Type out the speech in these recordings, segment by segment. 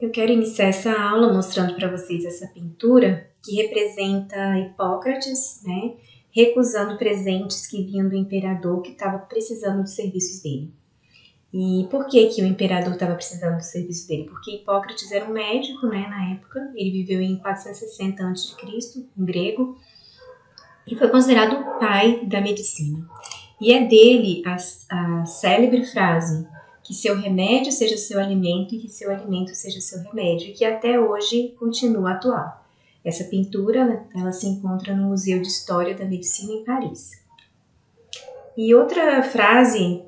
Eu quero iniciar essa aula mostrando para vocês essa pintura que representa Hipócrates, né, recusando presentes que vinham do imperador que estava precisando dos serviços dele. E por que o imperador estava precisando do serviço dele? Porque Hipócrates era um médico, né, na época, ele viveu em 460 a.C., um grego, e foi considerado o pai da medicina. E é dele a célebre frase: que seu remédio seja seu alimento e que seu alimento seja seu remédio, e que até hoje continua atual. Essa pintura, ela se encontra no Museu de História da Medicina em Paris. E outra frase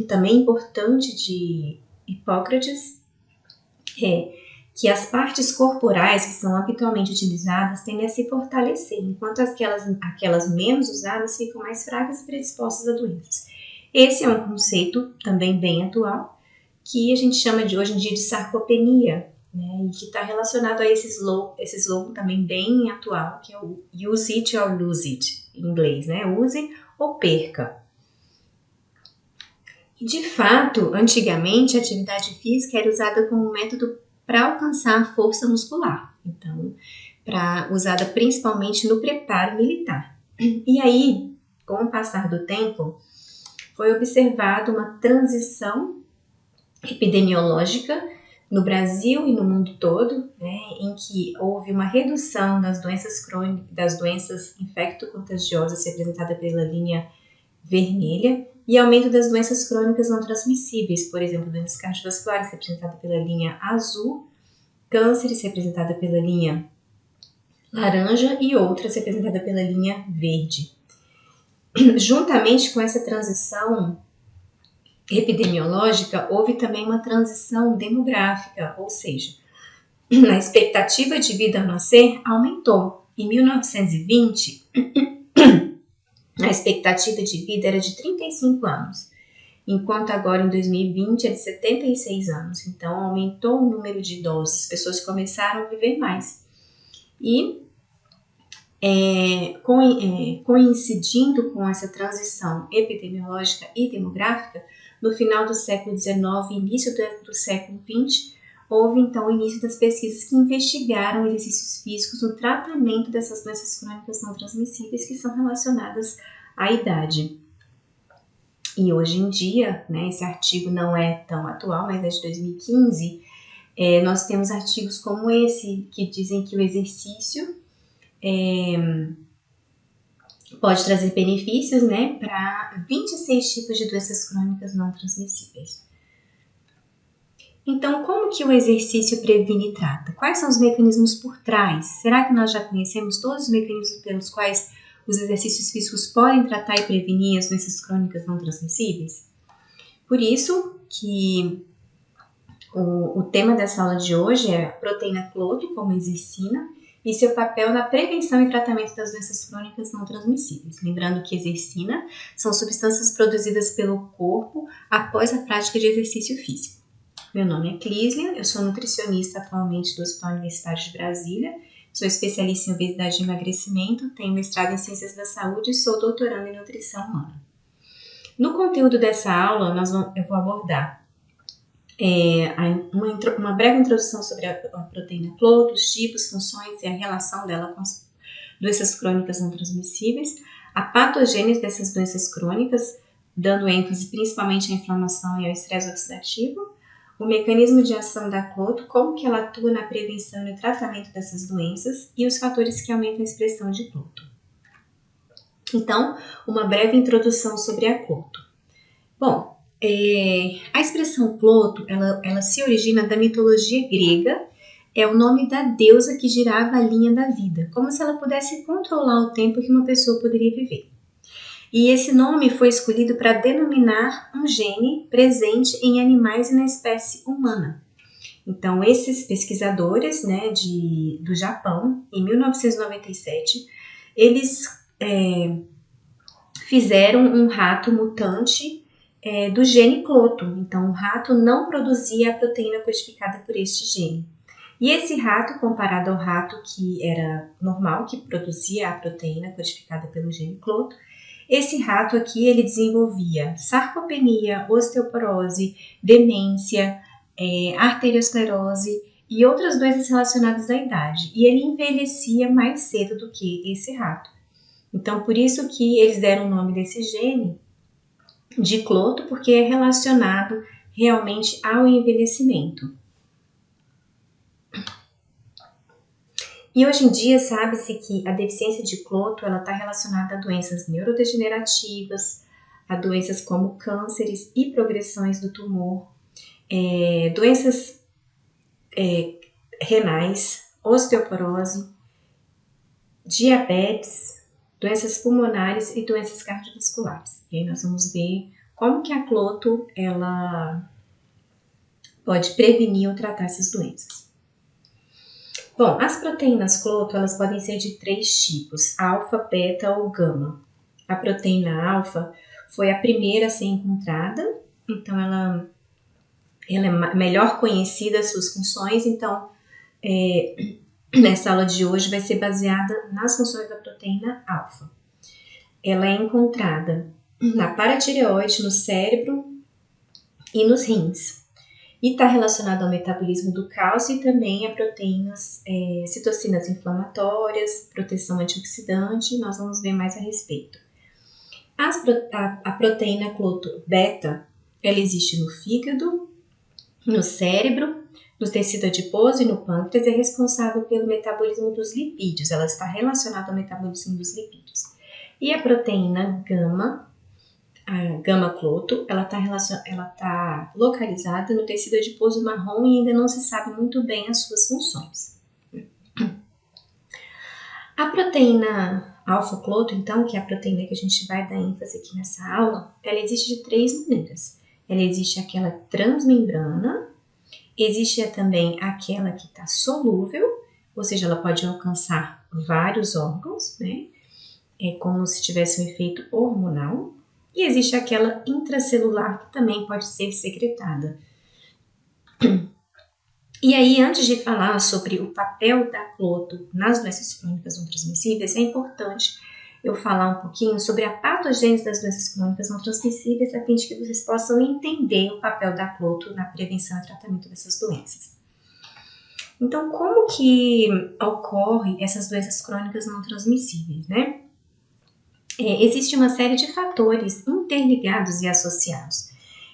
também importante de Hipócrates é que as partes corporais que são habitualmente utilizadas tendem a se fortalecer, enquanto aquelas menos usadas ficam mais fracas e predispostas a doenças. Esse é um conceito também bem atual, que a gente chama de hoje em dia de sarcopenia, né, e que está relacionado a esse slogan também bem atual, que é o use it or lose it, em inglês, né? Use ou perca. E de fato, antigamente a atividade física era usada como método para alcançar a força muscular, então, usada principalmente no preparo militar. E aí, com o passar do tempo, foi observada uma transição epidemiológica no Brasil e no mundo todo, né, em que houve uma redução das doenças crônicas, das doenças infecto-contagiosas representada pela linha vermelha, e aumento das doenças crônicas não transmissíveis, por exemplo, doenças cardiovasculares representada pela linha azul, cânceres representada pela linha laranja e outras representada pela linha verde. Juntamente com essa transição epidemiológica, houve também uma transição demográfica, ou seja, a expectativa de vida ao nascer aumentou. Em 1920, a expectativa de vida era de 35 anos, enquanto agora em 2020 é de 76 anos. Então, aumentou o número de idosos, as pessoas começaram a viver mais. E coincidindo com essa transição epidemiológica e demográfica, no final do século XIX e início do século XX, houve então o início das pesquisas que investigaram exercícios físicos no tratamento dessas doenças crônicas não transmissíveis que são relacionadas à idade. E hoje em dia, né, esse artigo não é tão atual, mas é de 2015, nós temos artigos como esse que dizem que o exercício pode trazer benefícios, né, para 26 tipos de doenças crônicas não transmissíveis. Então, como que o exercício previne e trata? Quais são os mecanismos por trás? Será que nós já conhecemos todos os mecanismos pelos quais os exercícios físicos podem tratar e prevenir as doenças crônicas não transmissíveis? Por isso que o tema dessa aula de hoje é a proteína cloto como exercina e seu papel na prevenção e tratamento das doenças crônicas não transmissíveis. Lembrando que exercina são substâncias produzidas pelo corpo após a prática de exercício físico. Meu nome é Clíslia, eu sou nutricionista atualmente do Hospital Universitário de Brasília, sou especialista em obesidade e emagrecimento, tenho mestrado em Ciências da Saúde e sou doutoranda em Nutrição Humana. No conteúdo dessa aula, eu vou abordar uma breve introdução sobre a proteína cloto, os tipos, funções e a relação dela com as doenças crônicas não transmissíveis, a patogênese dessas doenças crônicas, dando ênfase principalmente à inflamação e ao estresse oxidativo, o mecanismo de ação da cloto, como que ela atua na prevenção e no tratamento dessas doenças e os fatores que aumentam a expressão de cloto. Então, uma breve introdução sobre a cloto. Bom, a expressão cloto, ela se origina da mitologia grega, é o nome da deusa que girava a linha da vida, como se ela pudesse controlar o tempo que uma pessoa poderia viver. E esse nome foi escolhido para denominar um gene presente em animais e na espécie humana. Então, esses pesquisadores, né, do Japão, em 1997, eles fizeram um rato mutante do gene cloto. Então, o rato não produzia a proteína codificada por este gene. E esse rato, comparado ao rato que era normal, que produzia a proteína codificada pelo gene cloto, esse rato aqui, ele desenvolvia sarcopenia, osteoporose, demência, arteriosclerose e outras doenças relacionadas à idade. E ele envelhecia mais cedo do que esse rato. Então, por isso que eles deram o nome desse gene de cloto, porque é relacionado realmente ao envelhecimento. E hoje em dia sabe-se que a deficiência de cloto está relacionada a doenças neurodegenerativas, a doenças como cânceres e progressões do tumor, doenças renais, osteoporose, diabetes, doenças pulmonares e doenças cardiovasculares. E aí nós vamos ver como que a cloto ela pode prevenir ou tratar essas doenças. Bom, as proteínas cloto elas podem ser de 3 tipos, alfa, beta ou gama. A proteína alfa foi a primeira a ser encontrada, então ela é melhor conhecida as suas funções, então nessa aula de hoje vai ser baseada nas funções da proteína alfa. Ela é encontrada na paratireoide, no cérebro e nos rins. E está relacionada ao metabolismo do cálcio e também a proteínas, citocinas inflamatórias, proteção antioxidante, nós vamos ver mais a respeito. A proteína cloto beta, ela existe no fígado, no cérebro, no tecido adiposo e no pâncreas, é responsável pelo metabolismo dos lipídios, ela está relacionada ao metabolismo dos lipídios. E a proteína gama, a gama-cloto, ela tá localizada no tecido adiposo marrom e ainda não se sabe muito bem as suas funções. A proteína alfa-cloto, então, que é a proteína que a gente vai dar ênfase aqui nessa aula, ela existe de 3 maneiras. Ela existe aquela transmembrana, existe também aquela que está solúvel, ou seja, ela pode alcançar vários órgãos, né? É como se tivesse um efeito hormonal. E existe aquela intracelular que também pode ser secretada. E aí, antes de falar sobre o papel da cloto nas doenças crônicas não transmissíveis, é importante eu falar um pouquinho sobre a patogênese das doenças crônicas não transmissíveis, a fim de que vocês possam entender o papel da cloto na prevenção e tratamento dessas doenças. Então, como que ocorrem essas doenças crônicas não transmissíveis, né? Existe uma série de fatores interligados e associados.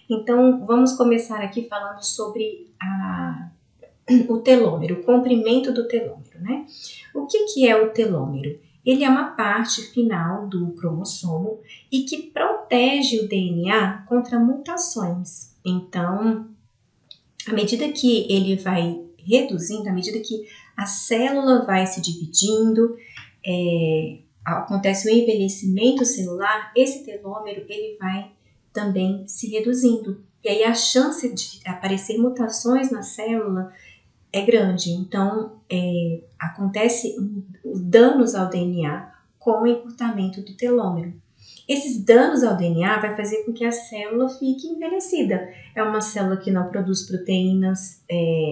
Então, vamos começar aqui falando sobre o telômero, o comprimento do telômero, né? O que é o telômero? Ele é uma parte final do cromossomo e que protege o DNA contra mutações. Então, à medida que ele vai reduzindo, à medida que a célula vai se dividindo, acontece o envelhecimento celular, esse telômero ele vai também se reduzindo. E aí a chance de aparecer mutações na célula é grande. Então, acontece danos ao DNA com o encurtamento do telômero. Esses danos ao DNA vai fazer com que a célula fique envelhecida. É uma célula que não produz proteínas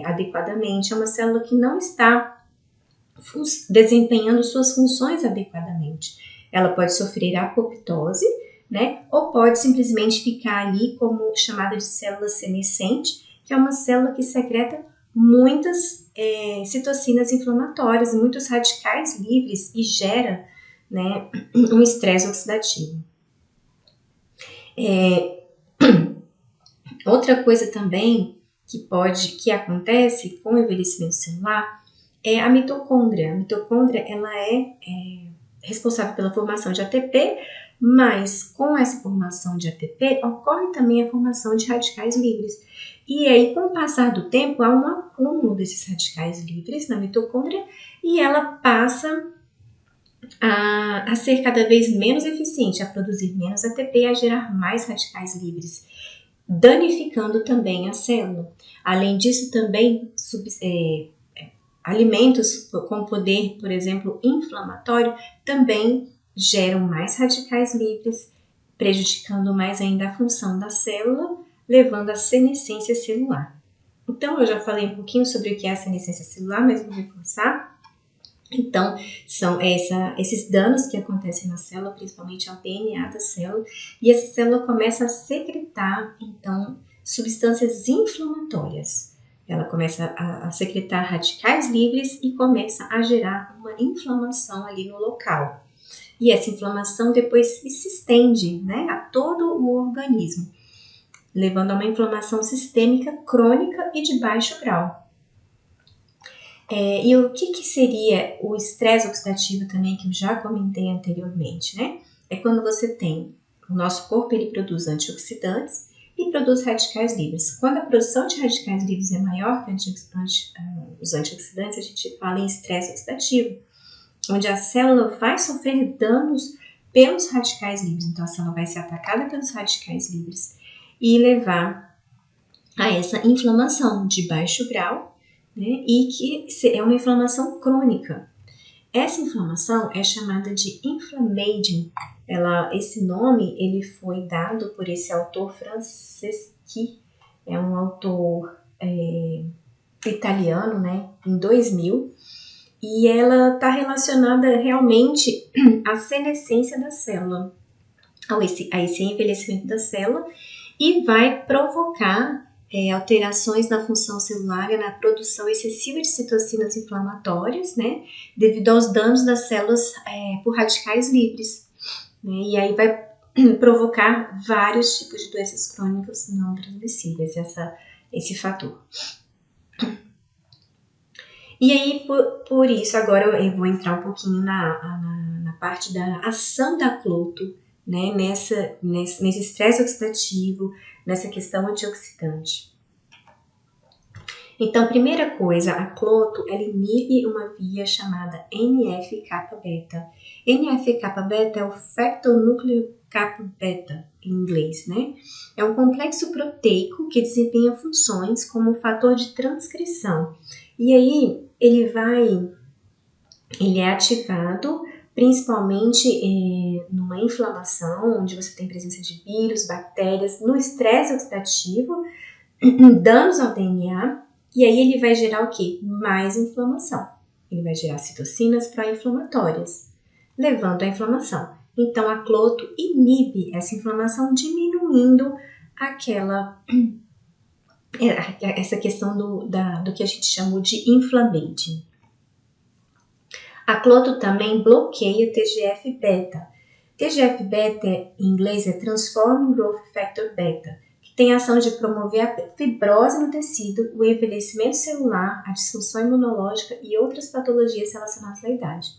adequadamente, é uma célula que não está desempenhando suas funções adequadamente. Ela pode sofrer apoptose, né? Ou pode simplesmente ficar ali como chamada de célula senescente, que é uma célula que secreta muitas citocinas inflamatórias, muitos radicais livres e gera, né, um estresse oxidativo. Outra coisa também que acontece com o envelhecimento celular é a mitocôndria. A mitocôndria ela é responsável pela formação de ATP, mas com essa formação de ATP ocorre também a formação de radicais livres. E aí, com o passar do tempo, há um acúmulo desses radicais livres na mitocôndria e ela passa a ser cada vez menos eficiente, a produzir menos ATP e a gerar mais radicais livres, danificando também a célula. Além disso, também alimentos com poder, por exemplo, inflamatório, também geram mais radicais livres, prejudicando mais ainda a função da célula, levando à senescência celular. Então, eu já falei um pouquinho sobre o que é a senescência celular, mas vou reforçar. Então, são esses danos que acontecem na célula, principalmente ao DNA da célula, e essa célula começa a secretar, então, substâncias inflamatórias. Ela começa a secretar radicais livres e começa a gerar uma inflamação ali no local. E essa inflamação depois se estende, né, a todo o organismo, levando a uma inflamação sistêmica crônica e de baixo grau. E o que seria o estresse oxidativo também, que eu já comentei anteriormente, né? É quando você tem, o nosso corpo ele produz antioxidantes e produz radicais livres. Quando a produção de radicais livres é maior que os antioxidantes, a gente fala em estresse oxidativo, onde a célula vai sofrer danos pelos radicais livres. Então, a célula vai ser atacada pelos radicais livres e levar a essa inflamação de baixo grau, né, e que é uma inflamação crônica. Essa inflamação é chamada de inflammaging. Esse nome ele foi dado por esse autor Franceschi, é um autor italiano, né, em 2000, e ela está relacionada realmente à senescência da célula, a esse envelhecimento da célula, e vai provocar alterações na função celular e na produção excessiva de citocinas inflamatórias, né, devido aos danos das células por radicais livres, né, e aí vai provocar vários tipos de doenças crônicas não transmissíveis, esse fator. E aí, por isso, agora eu vou entrar um pouquinho na parte da ação da cloto, né, nesse estresse oxidativo, nessa questão antioxidante. Então, primeira coisa, a cloto, ela inibe uma via chamada NF-kappa-beta. NF-kappa-beta é o factor nucleocappa-beta, em inglês, né? É um complexo proteico que desempenha funções como fator de transcrição. E aí, ele é ativado principalmente numa inflamação, onde você tem presença de vírus, bactérias, no estresse oxidativo, danos ao DNA, e aí ele vai gerar o quê? Mais inflamação. Ele vai gerar citocinas pró-inflamatórias, levando à inflamação. Então, a cloto inibe essa inflamação, diminuindo essa questão do que a gente chamou de inflammaging. A cloto também bloqueia TGF-beta. TGF-beta em inglês é Transforming Growth Factor Beta, que tem a ação de promover a fibrose no tecido, o envelhecimento celular, a disfunção imunológica e outras patologias relacionadas à idade.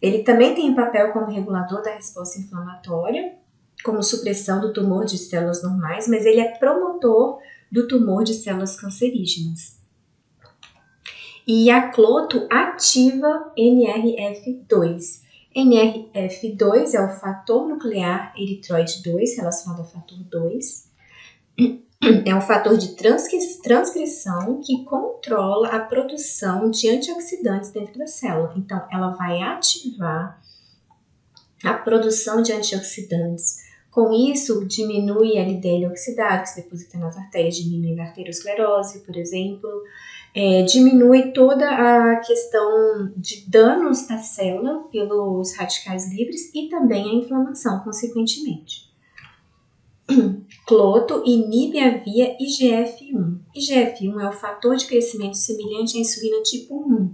Ele também tem papel como regulador da resposta inflamatória, como supressão do tumor de células normais, mas ele é promotor do tumor de células cancerígenas. E a cloto ativa NRF2. NRF2 é o fator nuclear eritroide 2, relacionado ao fator 2. É um fator de transcrição que controla a produção de antioxidantes dentro da célula. Então, ela vai ativar a produção de antioxidantes. Com isso, diminui a LDL oxidado, que se deposita nas artérias, diminuindo a arteriosclerose, por exemplo. Diminui toda a questão de danos da célula pelos radicais livres e também a inflamação, consequentemente. Cloto inibe a via IGF-1. IGF-1 é o fator de crescimento semelhante à insulina tipo 1.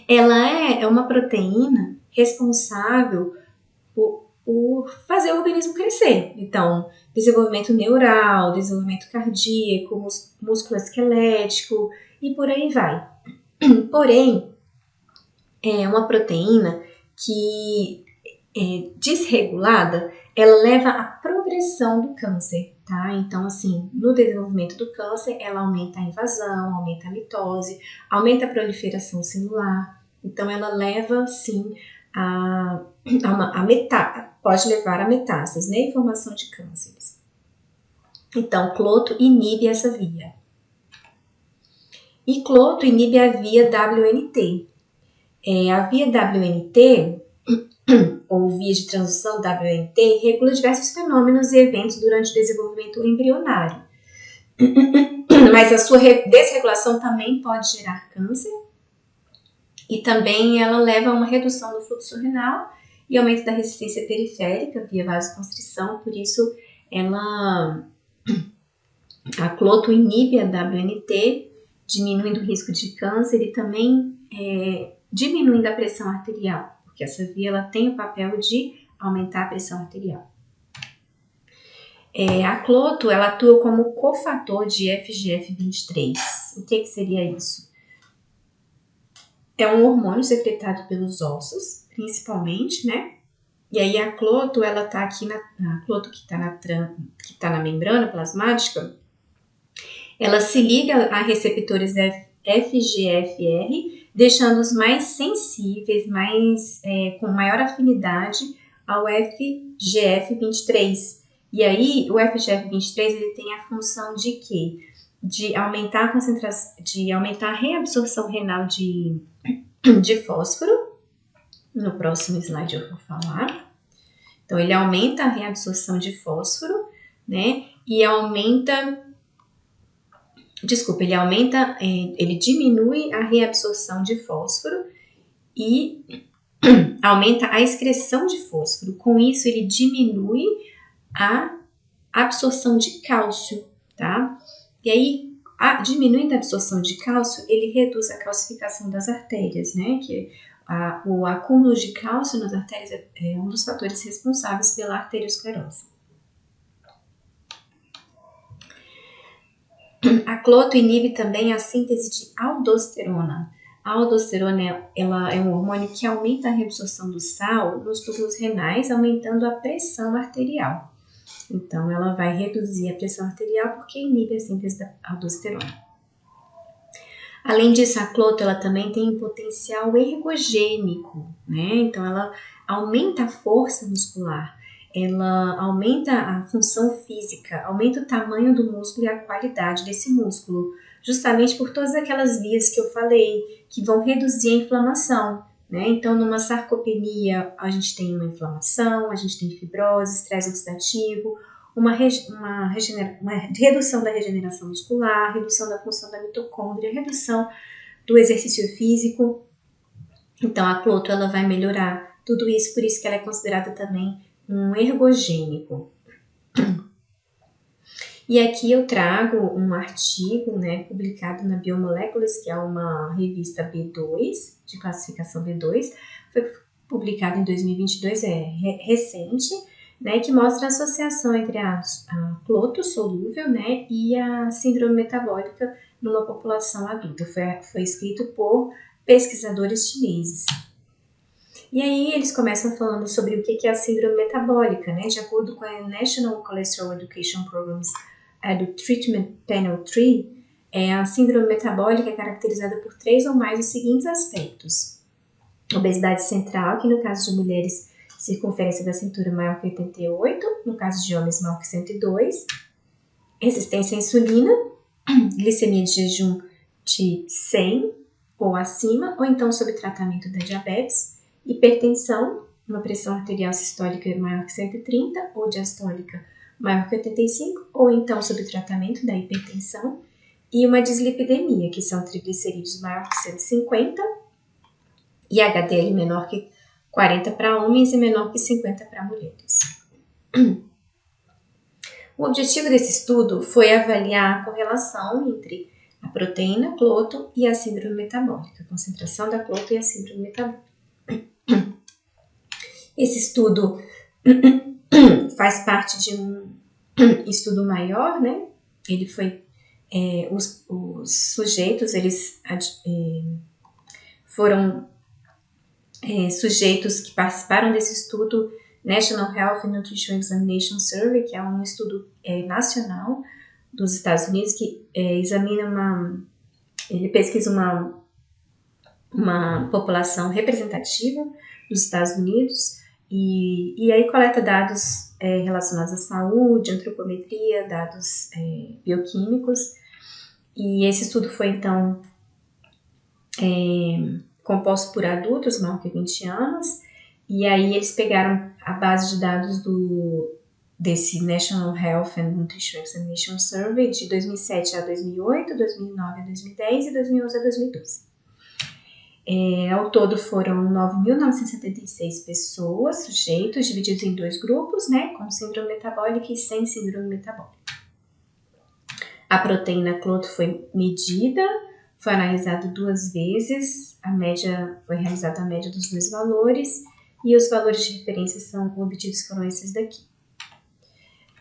Ela é uma proteína responsável por fazer o organismo crescer. Então, desenvolvimento neural, desenvolvimento cardíaco, músculo esquelético e por aí vai. Porém, é uma proteína que, desregulada, ela leva à progressão do câncer, tá? Então, assim, no desenvolvimento do câncer, ela aumenta a invasão, aumenta a mitose, aumenta a proliferação celular. Então, ela leva, sim, pode levar a metástase, né? Formação de cânceres. Então, cloto inibe essa via. E cloto inibe a via WNT. A via WNT, ou via de transição WNT, regula diversos fenômenos e eventos durante o desenvolvimento embrionário. Mas a sua desregulação também pode gerar câncer. E também ela leva a uma redução do fluxo renal e aumento da resistência periférica via vasoconstrição, por isso ela A cloto inibe a WNT, diminuindo o risco de câncer e também diminuindo a pressão arterial, porque essa via ela tem o papel de aumentar a pressão arterial. A cloto ela atua como cofator de FGF23. O que seria isso? É um hormônio secretado pelos ossos, principalmente, né? E aí a cloto, ela tá aqui a cloto que tá na membrana plasmática, ela se liga a receptores FGFR, deixando-os mais sensíveis, com maior afinidade ao FGF23. E aí, o FGF23 ele tem a função de quê? De aumentar a concentração, de aumentar a reabsorção renal de fósforo. No próximo slide eu vou falar. Então, ele aumenta a reabsorção de fósforo, né? E ele diminui a reabsorção de fósforo e aumenta a excreção de fósforo. Com isso, ele diminui a absorção de cálcio, tá? E aí, diminuindo a absorção de cálcio, ele reduz a calcificação das artérias, né? Que o acúmulo de cálcio nas artérias é um dos fatores responsáveis pela arteriosclerose. A cloto inibe também a síntese de aldosterona. A aldosterona ela é um hormônio que aumenta a reabsorção do sal nos túbulos renais, aumentando a pressão arterial. Então, ela vai reduzir a pressão arterial porque inibe a síntese da aldosterona. Além disso, a cloto ela também tem um potencial ergogênico, né? Então, ela aumenta a força muscular, ela aumenta a função física, aumenta o tamanho do músculo e a qualidade desse músculo, justamente por todas aquelas vias que eu falei, que vão reduzir a inflamação, né? Então, numa sarcopenia, a gente tem uma inflamação, a gente tem fibrose, estresse oxidativo, uma redução da regeneração muscular, redução da função da mitocôndria, redução do exercício físico. Então, a cloto ela vai melhorar tudo isso, por isso que ela é considerada também um ergogênico. E aqui eu trago um artigo, né, publicado na Biomolecules, que é uma revista B2, de classificação B2, foi publicado em 2022, recente, né, que mostra a associação entre a cloto solúvel, né, e a síndrome metabólica numa população adulta. Foi escrito por pesquisadores chineses. E aí eles começam falando sobre o que é a síndrome metabólica, né? De acordo com a National Cholesterol Education Programs do Treatment Panel 3, a síndrome metabólica é caracterizada por 3 ou mais dos seguintes aspectos. Obesidade central, que no caso de mulheres, circunferência da cintura maior que 88, no caso de homens maior que 102, resistência à insulina, glicemia de jejum de 100 ou acima, ou então sob tratamento da diabetes, hipertensão, uma pressão arterial sistólica maior que 130 ou diastólica maior que 85, ou então sob tratamento da hipertensão, e uma dislipidemia, que são triglicerídeos maior que 150 e HDL menor que 40 para homens e menor que 50 para mulheres. O objetivo desse estudo foi avaliar a correlação entre a proteína cloto e a síndrome metabólica, a concentração da cloto e a síndrome metabólica. Esse estudo faz parte de um estudo maior, né? Ele foi os sujeitos, eles foram sujeitos que participaram desse estudo National Health and Nutrition Examination Survey, que é um estudo nacional dos Estados Unidos que ele pesquisa uma população representativa dos Estados Unidos e aí coleta dados relacionados à saúde, antropometria, dados bioquímicos, e esse estudo foi então composto por adultos maior que 20 anos, e aí eles pegaram a base de dados desse National Health and Nutrition Examination Survey de 2007 a 2008, 2009 a 2010 e 2011 a 2012. Ao todo foram 9.976 pessoas, sujeitos, divididos em 2 grupos, né, com síndrome metabólica e sem síndrome metabólica. A proteína cloto foi medida, foi analisado 2 vezes, foi realizada a média dos 2 valores e os valores de referência são obtidos foram esses daqui.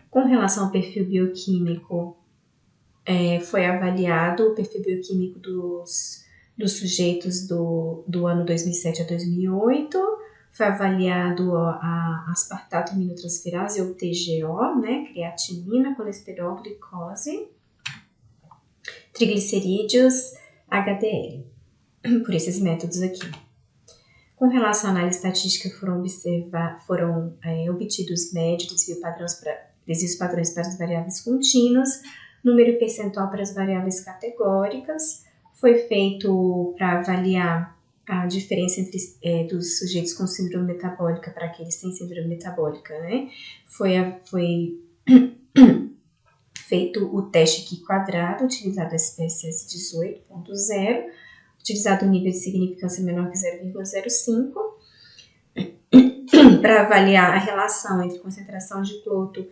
Com relação ao perfil bioquímico, foi avaliado o perfil bioquímico dos sujeitos do ano 2007 a 2008, foi avaliado a aspartato aminotransferase, ou TGO, né, creatinina, colesterol, glicose, triglicerídeos, HDL, por esses métodos aqui. Com relação à análise estatística, foram obtidos médios desvios padrões para as variáveis contínuas, número percentual para as variáveis categóricas, foi feito para avaliar a diferença entre dos sujeitos com síndrome metabólica para aqueles sem síndrome metabólica, né? Foi feito o teste Q quadrado, utilizado a SPSS 18.0, utilizado o nível de significância menor que 0,05, para avaliar a relação entre concentração de cloto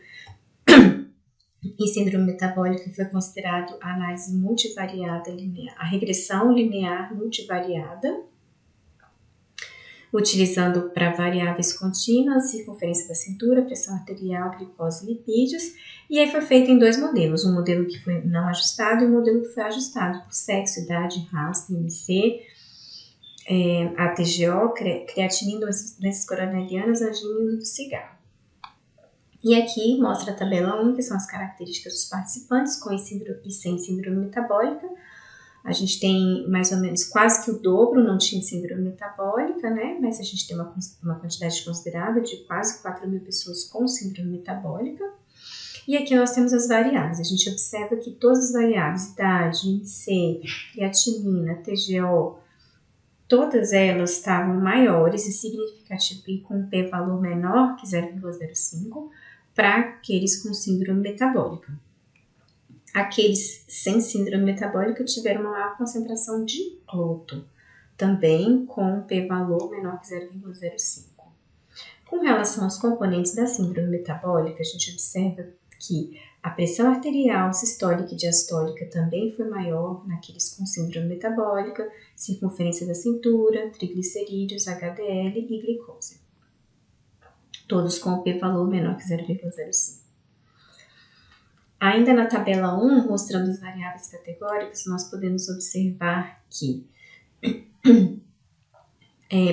e síndrome metabólica. Foi considerado a análise multivariada linear, a regressão linear multivariada, utilizando para variáveis contínuas, circunferência da cintura, pressão arterial, glicose e lipídios, e aí foi feito em 2 modelos, um modelo que foi não ajustado e um modelo que foi ajustado por sexo, idade, raça, IMC, ATGO, creatinina, doenças coronarianas, angina e uso do cigarro. E aqui mostra a tabela 1, que são as características dos participantes com e sem síndrome metabólica. A gente tem mais ou menos quase que o dobro, não tinha síndrome metabólica, né? Mas a gente tem uma quantidade considerável de quase 4.000 pessoas com síndrome metabólica. E aqui nós temos as variáveis. A gente observa que todas as variáveis, idade, IMC, creatinina, TGO, todas elas estavam maiores e significativas e com um p-valor menor que 0,05 para aqueles com síndrome metabólica. Aqueles sem síndrome metabólica tiveram uma maior concentração de cloto, também com um p-valor menor que 0,05. Com relação aos componentes da síndrome metabólica, a gente observa que a pressão arterial, sistólica e diastólica também foi maior naqueles com síndrome metabólica, circunferência da cintura, triglicerídeos, HDL e glicose. Todos com o p-valor menor que 0,05. Ainda na tabela 1, mostrando as variáveis categóricas, nós podemos observar que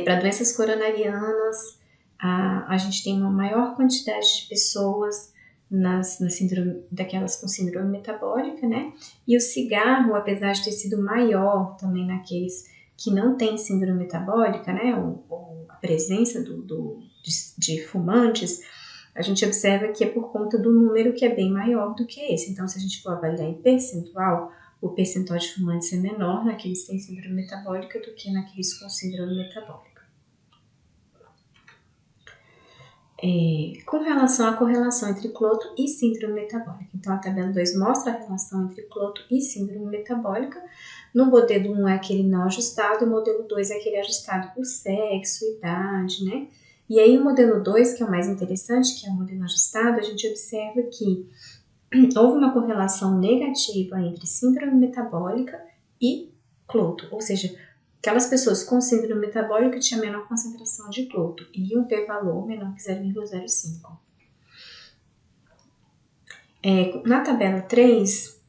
para doenças coronarianas, a gente tem uma maior quantidade de pessoas daquelas com síndrome metabólica, né? E o cigarro, apesar de ter sido maior também naqueles que não têm síndrome metabólica, né? A presença de fumantes, a gente observa que é por conta do número que é bem maior do que esse. Então, se a gente for avaliar em percentual, o percentual de fumantes é menor naqueles que têm síndrome metabólica do que naqueles com síndrome metabólica. Com relação à correlação entre cloto e síndrome metabólica. Então, a tabela 2 mostra a relação entre cloto e síndrome metabólica. No modelo 1 é aquele não ajustado, o modelo 2 é aquele ajustado por sexo, idade, né? E aí o modelo 2, que é o mais interessante, que é o modelo ajustado, a gente observa que houve uma correlação negativa entre síndrome metabólica e cloto, ou seja, aquelas pessoas com síndrome metabólica tinham menor concentração de cloto e um p-valor menor que 0,05. Na tabela 3,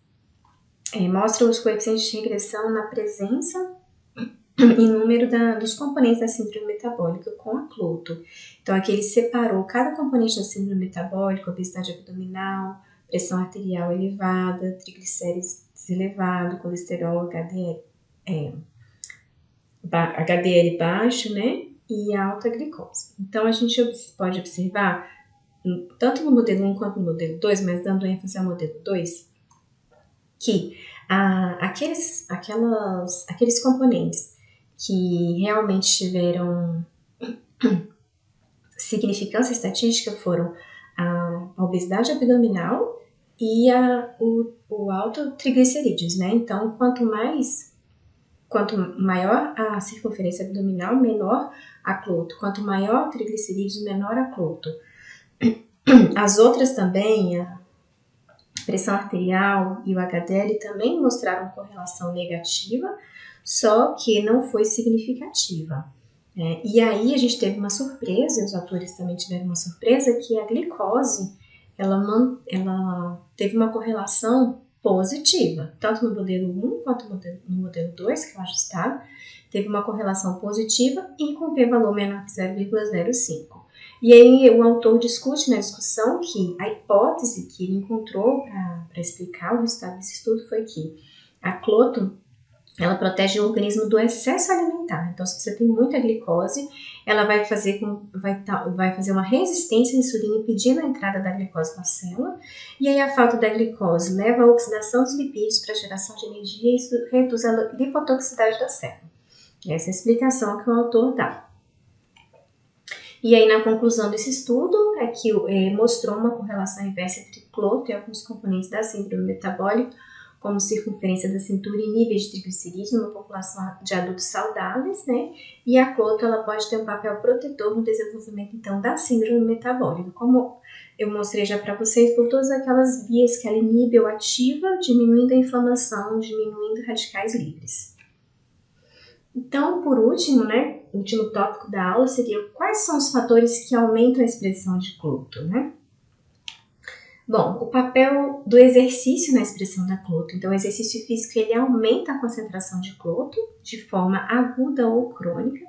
mostra os coeficientes de regressão na presença e número dos componentes da síndrome metabólica com a cloto. Então, aqui ele separou cada componente da síndrome metabólica, obesidade abdominal, pressão arterial elevada, triglicéridos elevado, colesterol, HDL baixo, né? E alta glicose. Então, a gente pode observar, tanto no modelo 1 quanto no modelo 2, mas dando ênfase ao modelo 2, que aqueles componentes que realmente tiveram significância estatística foram a obesidade abdominal e o alto triglicerídeos, né? Então, quanto maior a circunferência abdominal, menor a cloto. Quanto maior o triglicerídeos, menor a cloto. As outras também, pressão arterial e o HDL também mostraram correlação negativa, só que não foi significativa. E aí a gente teve uma surpresa, e os autores também tiveram uma surpresa, que a glicose ela teve uma correlação positiva, tanto no modelo 1 quanto no modelo 2, que é o ajustado, teve uma correlação positiva e com p-valor menor que 0,05. E aí o autor discute na discussão que a hipótese que ele encontrou para explicar o resultado desse estudo foi que a cloto ela protege o organismo do excesso alimentar. Então, se você tem muita glicose, ela vai fazer uma resistência à insulina, impedindo a entrada da glicose na célula. E aí, a falta da glicose leva à oxidação dos lipídios para a geração de energia e isso reduz a lipotoxicidade da célula. Essa é a explicação que o autor dá. E aí, na conclusão desse estudo, é que mostrou uma correlação inversa entre cloto e alguns componentes da síndrome metabólica, como circunferência da cintura e níveis de triglicerídeos numa população de adultos saudáveis, né? E a cloto, ela pode ter um papel protetor no desenvolvimento, então, da síndrome metabólica, como eu mostrei já para vocês, por todas aquelas vias que ela inibe ou ativa, diminuindo a inflamação, diminuindo radicais livres. Então, por último, né? O último tópico da aula seria quais são os fatores que aumentam a expressão de cloto, né? Bom, o papel do exercício na expressão da cloto. Então, o exercício físico ele aumenta a concentração de cloto de forma aguda ou crônica,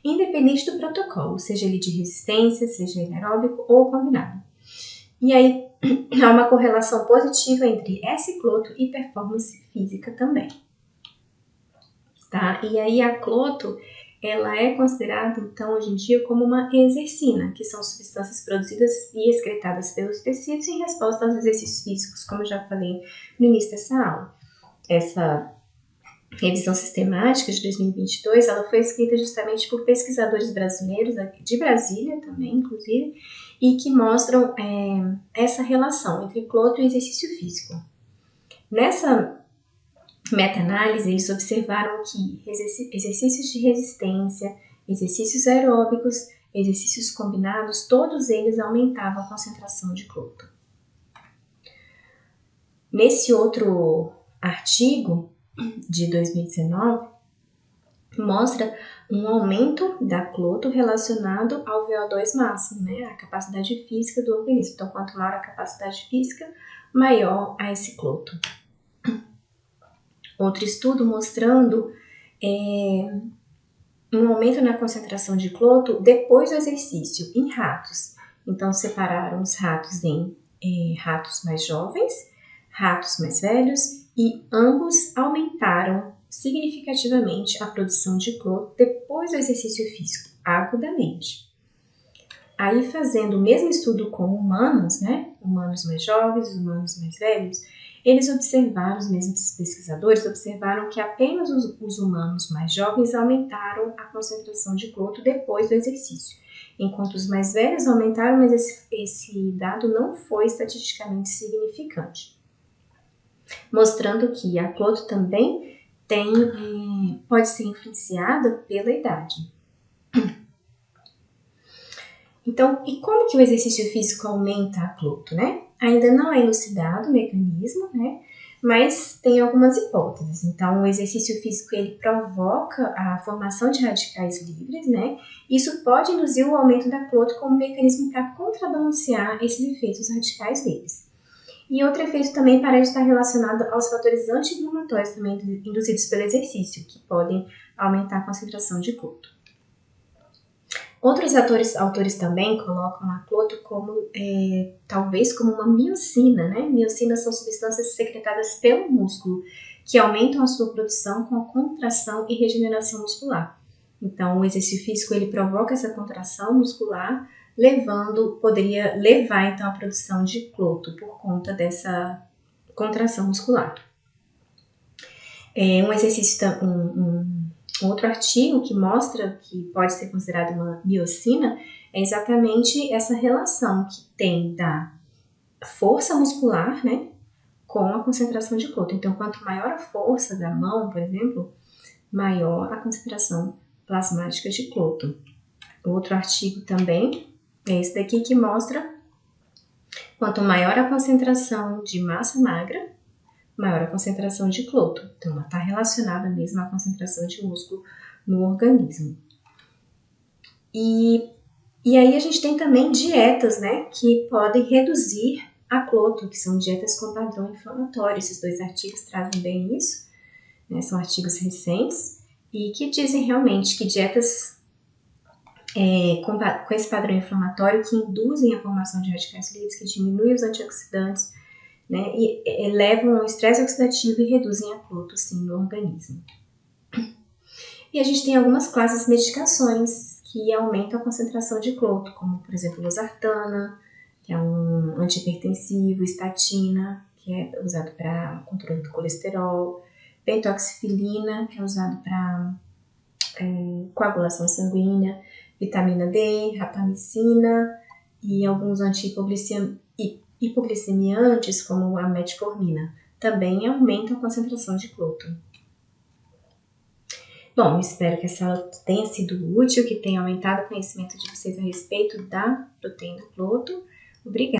independente do protocolo, seja ele de resistência, seja ele aeróbico ou combinado. E aí, há uma correlação positiva entre S-cloto e performance física também. Tá? E aí, a cloto ela é considerada, então, hoje em dia, como uma exercina, que são substâncias produzidas e excretadas pelos tecidos em resposta aos exercícios físicos, como eu já falei no início dessa aula. Essa revisão sistemática de 2022, ela foi escrita justamente por pesquisadores brasileiros, de Brasília também, inclusive, e que mostram essa relação entre cloto e exercício físico. Nessa meta-análise, eles observaram que exercícios de resistência, exercícios aeróbicos, exercícios combinados, todos eles aumentavam a concentração de cloto. Nesse outro artigo de 2019, mostra um aumento da cloto relacionado ao VO2 máximo, né, a capacidade física do organismo. Então, quanto maior a capacidade física, maior a esse cloto. Outro estudo mostrando um aumento na concentração de cloto depois do exercício em ratos. Então, separaram os ratos em ratos mais jovens, ratos mais velhos e ambos aumentaram significativamente a produção de cloto depois do exercício físico, agudamente. Aí, fazendo o mesmo estudo com humanos, né, humanos mais jovens, humanos mais velhos, eles observaram, os mesmos pesquisadores observaram que apenas os humanos mais jovens aumentaram a concentração de cloto depois do exercício, enquanto os mais velhos aumentaram, mas esse dado não foi estatisticamente significante, mostrando que a cloto também pode ser influenciada pela idade. Então, e como que o exercício físico aumenta a cloto, né? Ainda não é elucidado o mecanismo, né? Mas tem algumas hipóteses. Então, o exercício físico ele provoca a formação de radicais livres, né? Isso pode induzir o aumento da cloto como mecanismo para contrabalancear esses efeitos radicais livres. E outro efeito também parece estar relacionado aos fatores anti-inflamatórios também induzidos pelo exercício, que podem aumentar a concentração de cloto. Outros autores também colocam a cloto como, talvez como uma miocina, né? Miocinas são substâncias secretadas pelo músculo, que aumentam a sua produção com a contração e regeneração muscular. Então, o exercício físico, ele provoca essa contração muscular, poderia levar, então, a produção de cloto por conta dessa contração muscular. Um outro artigo que mostra que pode ser considerado uma miocina é exatamente essa relação que tem da força muscular, né, com a concentração de cloto. Então, quanto maior a força da mão, por exemplo, maior a concentração plasmática de cloto. Outro artigo também é esse daqui que mostra Quanto maior a concentração de massa magra, maior a concentração de cloto. Então, está relacionada mesmo à concentração de músculo no organismo. E aí a gente tem também dietas, né, que podem reduzir a cloto, que são dietas com padrão inflamatório. Esses 2 artigos trazem bem isso, né, são artigos recentes, e que dizem realmente que dietas com esse padrão inflamatório que induzem a formação de radicais livres, que diminuem os antioxidantes, né, e elevam o estresse oxidativo e reduzem a cloto, sim, no organismo. E a gente tem algumas classes de medicações que aumentam a concentração de cloto, como, por exemplo, losartana, que é um antihipertensivo, estatina, que é usado para controle do colesterol, pentoxifilina, que é usado para coagulação sanguínea, vitamina D, rapamicina e alguns hipoglicemiantes, como a metformina, também aumentam a concentração de cloto. Bom, espero que essa aula tenha sido útil, que tenha aumentado o conhecimento de vocês a respeito da proteína cloto. Obrigada!